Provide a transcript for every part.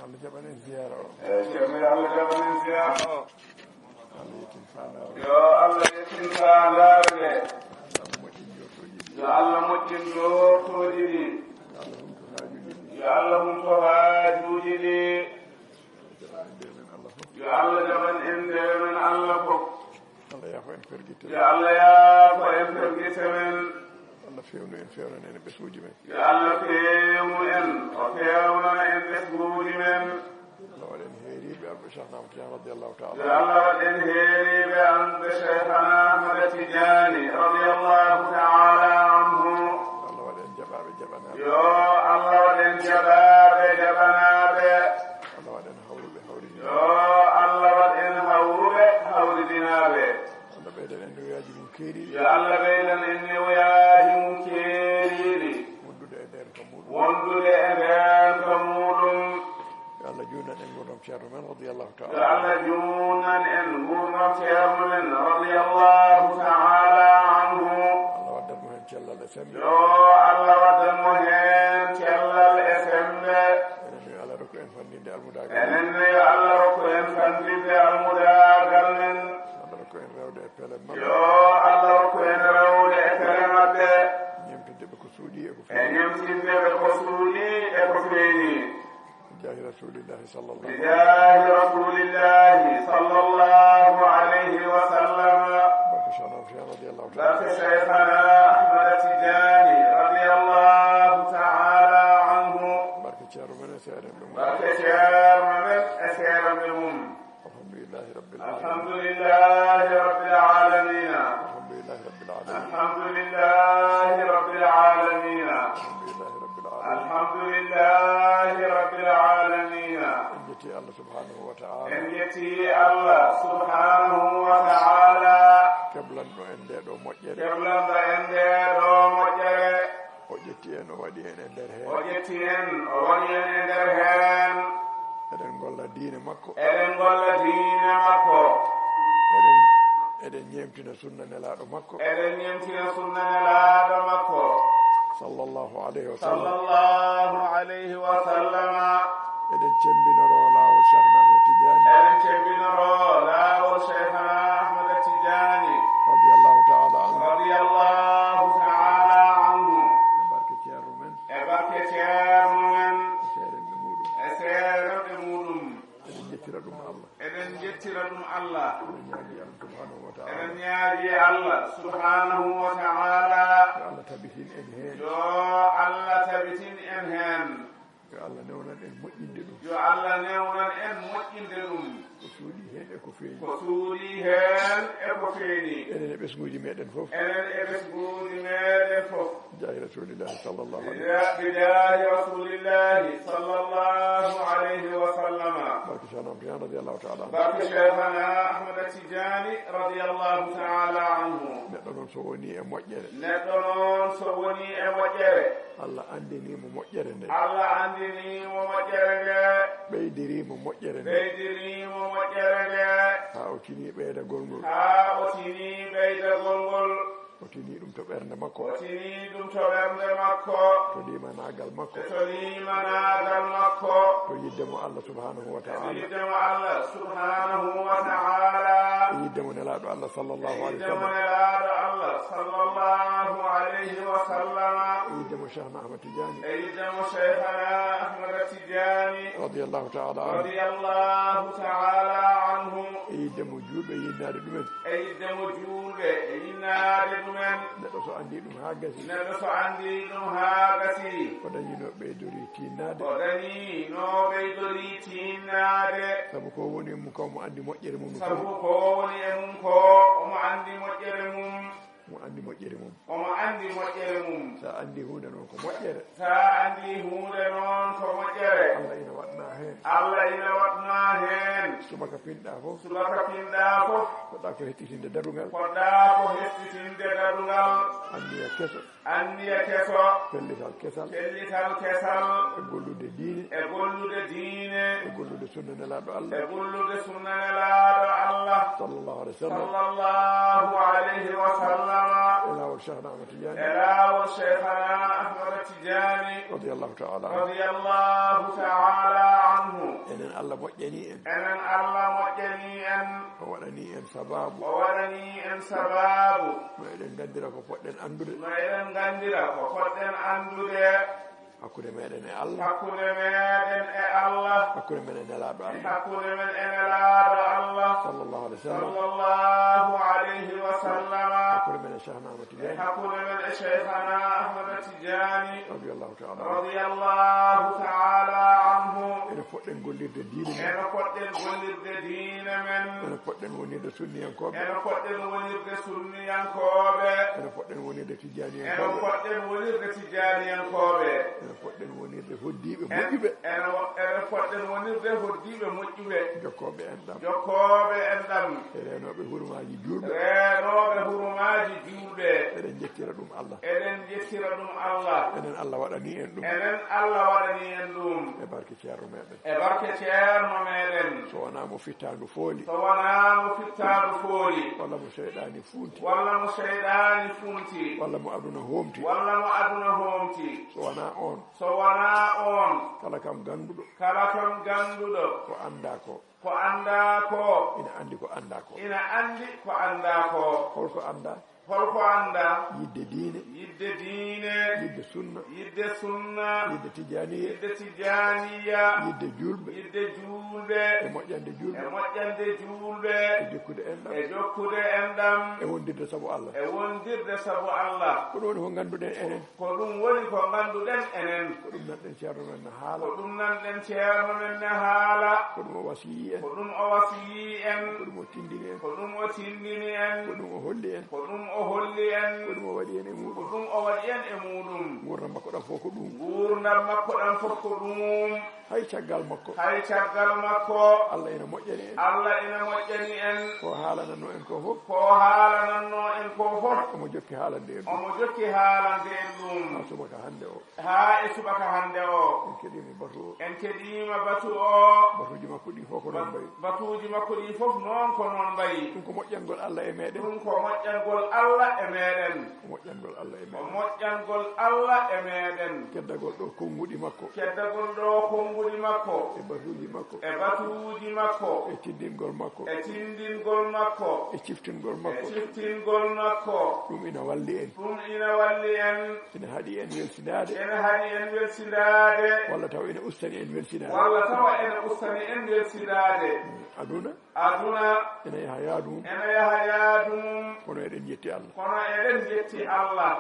Allah jaɓanen ziyara o ceerno Allah jaɓanen ziyara o Allah yettin fandare yo Allah yettin fandare nde Allah moƴƴin jortoji ɗi yo Allah moƴƴin jortoji ɗi Allah humto hajuji ɗi yo Allah humto hajuji ɗi yo Allah jaɓan en ndewe men Allah fof Allah yaafo en ferguitte yo Allah yaafo en ferguitte men Allah fewnu en fewnan en ɓesguji men yo Allah fewnu en o fewnana en ɓesguji men Allah waɗen heeriɓe arɓe Cheikh Ahmad Tidiane radiallahu taala yo Allah waɗen heeriɓe anɓe Cheikhana Ahmada Tidiane radiallahu taala anhu Allah waɗen jaɓaɓe jaɓanaɓe yo Allah waɗen jaɓaɓe jaɓanaɓe Allah waɗen hawruɓe hawriɗi yo Allah waɗen hawruɓe hawridinaɓe Allah ɓeyden en newoyaji mum keeriɗi yo Allah ɓeydan en newoyaji mum keeriɗi wondude e nder ko muɗum wondude e nder ko muɗum yo Allah junnan en gurdam ceerno men radiallahu yo taala Allah junnan en gurdam ceerno men radiallahu taala anhu Allah waddanmo hen cellal e sembe yo Allah waddanmo hen cellal e sembe enen yo Allah rokku en fandinde almudagal enen yo Allah rokku en fandinde almudagal men Allah rokku en rewde e pelen mabɓe yo Allah rokku en rewde e pele mabɓe ñemtindeɓe ko suuɗi e ko e feewi ñemtindeɓe ko suuɗi e ko feeñi jahi rasulillahi sallallahu bijahi rasulillahi sallallahu alayhi wa sallam barke Cheikh Ahmad Tidiane radiallahu taala barke Cheikhana Ahmada Tidiane radiallahu taala anhu barke ceerno men e seeɗen ɗum barke ceerno men e seeɗanɓe mum alhamdulillahi rabbil alamin alhamdulillahi rabbil alamin alhamdulillahi rabbil alamin alhamdulillahi rabbil alamin alhamdulillahi rabbil alamin alhamdulillahi rabbil alamin en jetti Allah subhanahu wa taala en yetti Allah subhanahu wa ta'ala keblanɗo en nde ɗo moƴƴere keblanda en nde ɗo moƴƴere o ƴetti en o waɗi en e nder o heen ƴetti en o waɗi en e nder heen eɗen golla diine makko eɗen golla diine makko eɗen ñemtina sunna nelaɗo makko eɗen ñemtina sunna nelaaɗo makko sallallahu alayhi wa sallam sallallahu alayhi wa sallama eɗen cembinoro lawol Cheikh Ahmad Tidiane eɗen cembinoro laawol Cheikhana Ahmada Tidiane radiallahu taala anhu radiyallahu ta'ala anhu e barke ceerno men e barke ceerno men e seeɗenɓe muɗum e seeɗanɓe muɗum eɗen jettira ɗum Allah eɗen jettira ɗum Allah eɗen ñaagi Allah subhanahu wa taala eɗen ñaaji Allah subhanahu wa ta'ala yo Allah tabitin en heen yo Allah tabitin en heen yo Allah newnan en moƴƴinde ɗum yo Allah newnan en moƴƴinde ɗum ko suuɗi heen e ko feeñi ko suuɗi heen e ko feeñi enen e ɓesguji meɗen fof enen e ɓesguji meɗen fof jahi rasulillahi sallallahu alayhi bijahi rasulillahi sallallahu alayhi wa sallama barke Cheikh Ahmad Tidiane radiallahu taala anhu barke Cheikhana Ahmada Tidiane radiyallahu ta'ala anhu neɗɗo noon so woni e moƴƴere neɗɗo noon so woni e moƴƴere Allah andinimo moƴƴere nde Allah andinimo moƴƴere nde ɓeydirimo moƴƴere nde ɓeydirimo moƴƴere nde ha o tini ɓeydagol ngol haa o tini ɓeydagol ngol o tini ɗum to ɓernde makko o tini ɗum to ɓernde makko to limanagal makko e to limanagal makko to yiddemo Allah subhanahu wa to taala yiddemo Allah subhanahu wa ta'ala e yiddemo nelaɗo Allah sallallahu alayhi wa yiddemo sallam nelaɗo Allah sallallahu alayhi wa sallama e yiddemo Cheikh Ahmad Tidiane e yiddemo Cheikhana Ahmada Tidiane radiallahu taala anhu radiyallahu ta'ala anhu e yiddemo juuɓe yinnade ɗumen e yiddemo juulɓe e yinnaade ɗumen neɗɗo so andi ɗum ha gasi neɗɗo so anndi ɗum haa gasi o dañino ɓeydori tinnade o dañi no ɓeydori tinnaade saabu ko woni mum kawmo andi moƴƴere mum no sabu fof ko woni e mum ko omo anndi moƴƴere mum mo andi moƴƴere mum omo anndi moƴƴere mum sa andi hunde noon ko moƴƴere so a anndi huunde noon ko moƴƴere Allah ina waɗna hen Allah ina waɗna heen subaka pinɗa fof subaka pinɗaa fof poɗɗa ko hettitinde darugal poɗɗaa ko hettitinde darugal andiya keso anniya keso pellital kesal pellital kesal e gollude diine e gollude diine e gollude sunna nelaɗo Allah e gollude sunna nelaaɗo Allah sallallahu alayhi wa sallam sallallahu alayhi wa sallama e lawol Cheikh Ahmad Tidiane e laawol Cheikhana Ahmada Tidiane radiallahu taala anhu radiyallahu ta'ala anhu enen Allah moƴƴani en enen Allah moƴƴani en o waɗani en sababu o waɗani en sababu no eɗen gandira ko poɗɗen andude no eɗen gandira ko poɗɗen andude hakkude meɗen e Allah hakkude meɗen e Allah hakkude men e nelaɗo Allah hakkude men e nelaɗo Allah sallallahu alaihi wasallam sallallahu alayhi wa sallama hakkude men e Cheikhna Ahmad Tidiane hakkude men e Cheikhana Ahmad Tidiane radiyallahu ta'ala radiyallahu ta'ala anhu ene poɗɗen gollirde diine men ene poɗɗen gollirde diine men ene poɗɗen wonirde sunniyankoɓe ene poɗɗen wonirde sunniyankoɓe ene poɗɗen wonirde ene tijaniyankoɓe poɗɗen wonirde tijaniyankoɓe ene poɗɗen wonirde hoddiɓe moƴƴuɓe ene poɗɗen wonirde hoddiɓe moƴƴuɓe jokkoɓe enɗam jokkoɓe enɗam e renoɓe hurumaji juurɓe renoɓe hurumaji juurɓe eɗen jettira ɗum Allah eɗen jettira ɗum Allah enen Allah waɗani en ɗum enen Allah waɗani en ɗum e barke ceerno meɗen e barke ceerno meɗen so wona mo fittandu fooli so wona mo fittaɗo fooli walla mo seyɗani funti walla mo seyɗani funti walla mo aduna homti walla mo aduna homti so wona on so wona on kala kam ganduɗo kala kam ganduɗo ko anda ko ko anda ko ina andi ko anda ko ina andi ko anda ko holko anda holko anda yidde diine yidde diine yidde sunna yidde sunna yidde tijaniya yidde tijaniya yidde julɓe yidde julɓe e moƴƴande e julɓe moƴƴande julɓe e jokkude enɗam e jokkude enɗam e wondirde saabu Allah e wondirde saabu Allah ko ɗum woni ko ganduɗen enen ko ɗum woni ko ganduɗen enen ko ɗum nanɗen ceerno men no haala ko ɗum nanɗen ceerno men ne haala ko ɗum o wasiyi en ko ɗum o wasiyi en ko ɗum o tindini en ko ɗum o tindini en ko ɗum o holli en ko ɗum o holli en ko ɗum o waɗi en e ko muɗum ɗum o waɗi en e muɗum gurdam makko ɗam fof ko ɗum gurdam makko ɗam fof ko ɗum hay caggal makko hay caggal makko Allah ina moƴƴani en Allah ina moƴƴani en ko haalananno en ko fof ko haalananno en ko fof omo jokki haalande en ɗum omo jokki haalande en ɗum ha subaka hande o haa e subaka hande o en keɗima batu o en keɗima batu o batuji makko ɗi fof ko noon mbayi batuji makko ɗi fof noon ko noon mbayi ɗum ko moƴƴangol Allah e meɗen ɗum ko moƴƴangol Allah e meɗen ko moƴƴangol Allah e ko meɗen moƴƴangol Allah e meɗen keddagol ɗo konguɗi makko keddagol ɗo konguɗi makko e batuji makko e batuji makko e tindingol makko e tindingol makko e ciftingol e makko ciftingol makko ɗum ina walli en ɗum ina walli en ina haaɗi en welsinade ene haɗi en welsidade walla taw ene ustani en welsinade walla tawa ene ustani en welsidade aduna aduna ene yaha yaadu mum ene yaha yaadu mum kono eɗen jetti Allah kono eɗen jetti Allah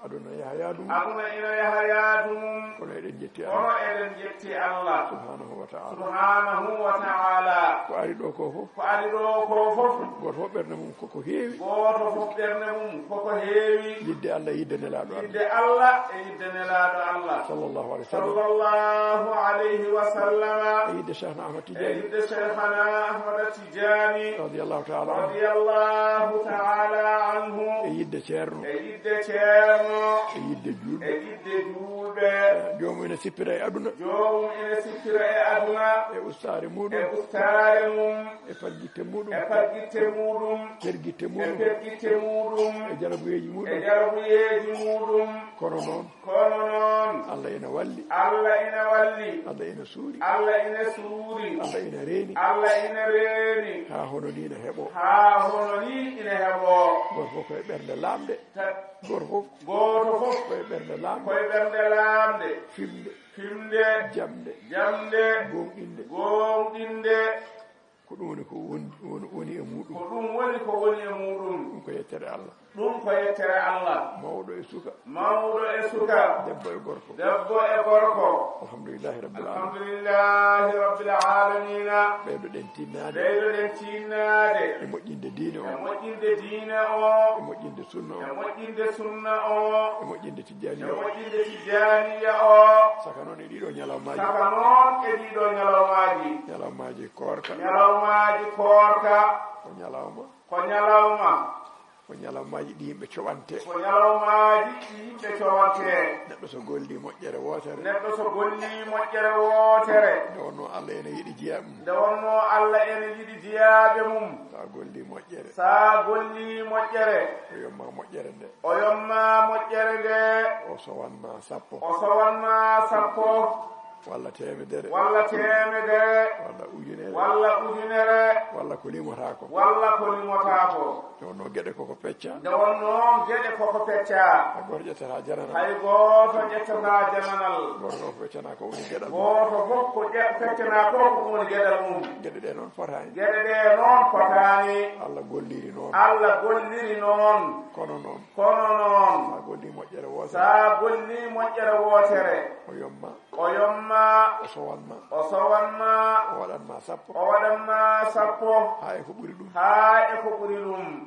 aduna yaha yaadu mum aduna ina yaha yaadu mum kono eɗen jetti kono Allah eɗen jetti Allah subhanahu wa ta'ala subhanahu wa ta'ala ko ari ɗo ko fof ko ari ɗo ko fof goto fof ɓerde mum koko heewi goto fof ɓernde mum koko heewi yidde Allah yidde nelaɗo Allah yidde Allah e yidde nelaɗo Allah sallallahu alaihi wasallam sallallahu alayhi wa sallama e yidde Cheikhna Ahmad e Tidiane yidde Cheikhana Ahmad Tidiane radiyallahu ta'ala anhu radiyallahu ta'ala anhu e yidde ceerno e yidde ceerno e yidde e julɓe yidde juulɓe jomum ene sippira e aduna jomum ene sippira e aduna e ustare e muɗum ustare mum e faggitte muɗum e faggitte muɗum tergitte e muɗum pergitte muɗum e jarabuyeji e muɗum jarabuyeji muɗum kono noon kono noon Allah ina walli Allah ina walli Allah ina suuri Allah ina suuri Allah ina reeni Allah ina reeni ha hono ni ina heɓo haa hono ni ina heɓo goto fof koye ɓernde lamɗe goto fof goto fof koye ɓernde lamɗe koye ɓernde lamde fimde fimde jamde jamde gonɗinde gonɗinde ko ɗum woni ko woni e muɗum ko ɗum woni ko woni e muɗum ɗum ko yettere Allah ɗum ko yettere Allah mawɗo e suka mawɗo e suka debbo e gorko debbo e gorko alhamdulillahi rabbil alamin alhamdulillahi rabbil alamina ɓeydoɗen tinnade ɓeydoɗen tinnade e moƴƴinde diine e o moƴƴinde diine o e moƴƴinde sunna e o moƴƴinde sunna o e moƴƴinde e tijjaniya o moƴƴinde tijaniya o saka noon e ɗiɗo ñalawmaji saka noon e ɗiɗo ñalawmaji ñalawmaji korka ñalawmaji koorka ko ñalawma ko ñalawma ko ñalawmaji ɗi yimɓe coɓante ko ñalawmaji ɗi yimɓe cowante neɗɗo so golli moƴƴere wotere neɗɗo so golli moƴƴere wootere nde wonno Allah ene yiɗi jiya mum nde wonno Allah ene yiɗi jiyaaɓe mum sa golli moƴƴere sa golli moƴƴere o yomma moƴƴere nde o yomma moƴƴere nde o sowanma sappo o sowanma sappo walla temedere walla temedere walla ujunere walla ujunere walla ko limotako walla ko limotako wonno gueɗe koko pecca nde wonnoon gueɗe koko pecca hay goto ƴettata jananal hay goto ƴettata jananal goto fof feccana ko woni gueɗal goto fof ko feccana ko ko woni gueɗal mum gueɗe ɗe noon fotani gueɗe ɗe noon fotani Allah golliri noon Allah golliri noon kono noon sa golli moƴƴere wotere sa golli moƴƴere wotere o yomma o sowanma o waɗanma sappo ha e ko ɓuuri ɗum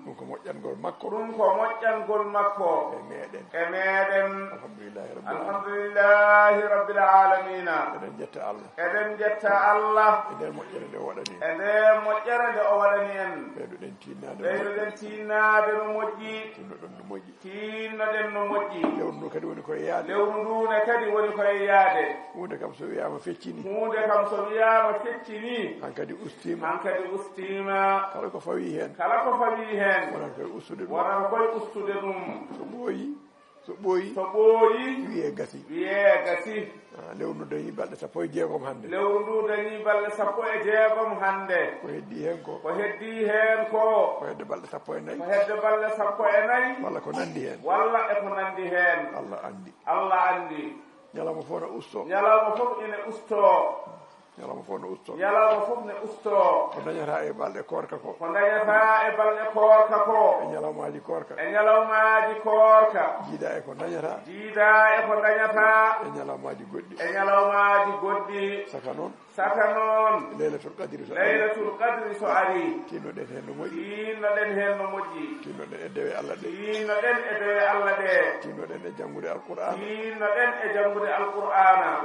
ɗum ko moƴƴangol makko e meɗen alhamdulillahi rabbil alamina eɗen jetta Allah e nder moƴƴere nde o waɗani en ɓeyduɗen tinnade no moƴƴi tinnoɗen no moƴƴi lewru ndu kadi woni koye yaade hunde kam so wiyama feccini han kadi ustima kala ko fawi hen wonata koye ustude ɗum so ɓooyi wiye gasi lewru ndu dañi balɗe 16 hande ko heddi hen ko hedde balɗe 14 walla ko nandi hen Allah andi ñalawma fof ne usto ñalawma fof ne usto ko dañata e balɗe korka ko e ñalawmaji korka jiida e ko dañata e ñalawmaji goɗɗi saka noon laylatul qadri so ari tinnoɗen hen no moƴƴi tinnoɗen e dewe Allah ɗe tinnoɗen e janngude alqur'ana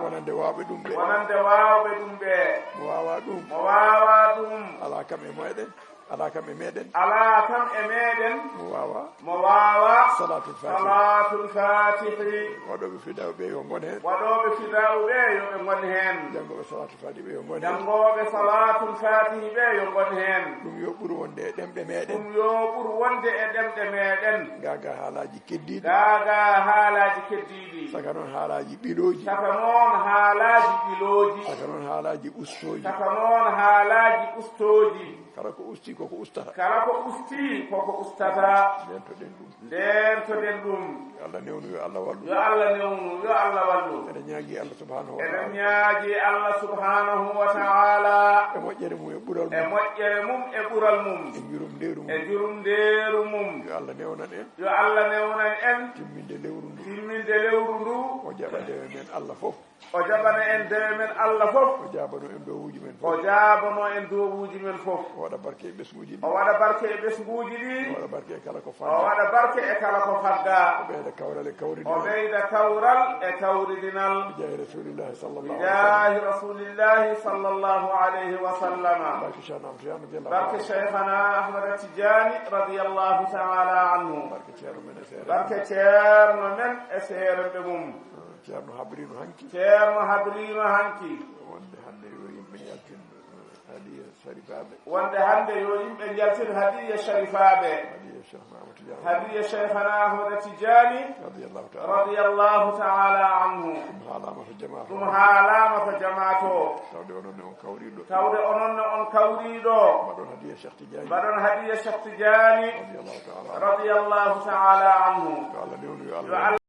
wonande wawɓe ɗum ɓe mo wawa ɗum ala kam e meɗen mo wawa salatul fatihi waɗoɓe fidaw ɓe yo gon hen jangoɓe salatul fatihi ɓe yo gon hen ɗum yo ɓuur wonde e ɗemɗe meɗen gaga haalaji keddiɗi saka noon haalaji ɓiloji saka noon haalaji ustoji kala ko usti koko ustata nden to ɗen ɗum yo Allah newnu yo Allah wallu eɗen ñaagui Allah subhanahu wa ta'ala e moƴƴere mum e ɓural mum e jurum nderu mum yo Allah newnan en timminde lewru ndu o jaɓa dewe men Allah fof o jabano en dowuji men fof o waɗa barke e ɓesguji ɗi o waɗa barke e kala ko fadda o ɓeyda kawral e kawridinal bijahi rasulillahi sallallahu alayhi wa sallama barke cheikhana ahmad tijani radiyallahu ta'ala anhu barke ceerno men e seeremɓe mum ceerno habrino hanki wonde hande yo yimɓe jaltin hadiya sharifaɓe hadiya cheikhana ahmad tijani radiyallahu ta'ala anhu ɗum haalama to jamato tawde ononne on kawriɗo mbaɗon hadiya cheikh tijani radiyallahu ta'ala anhu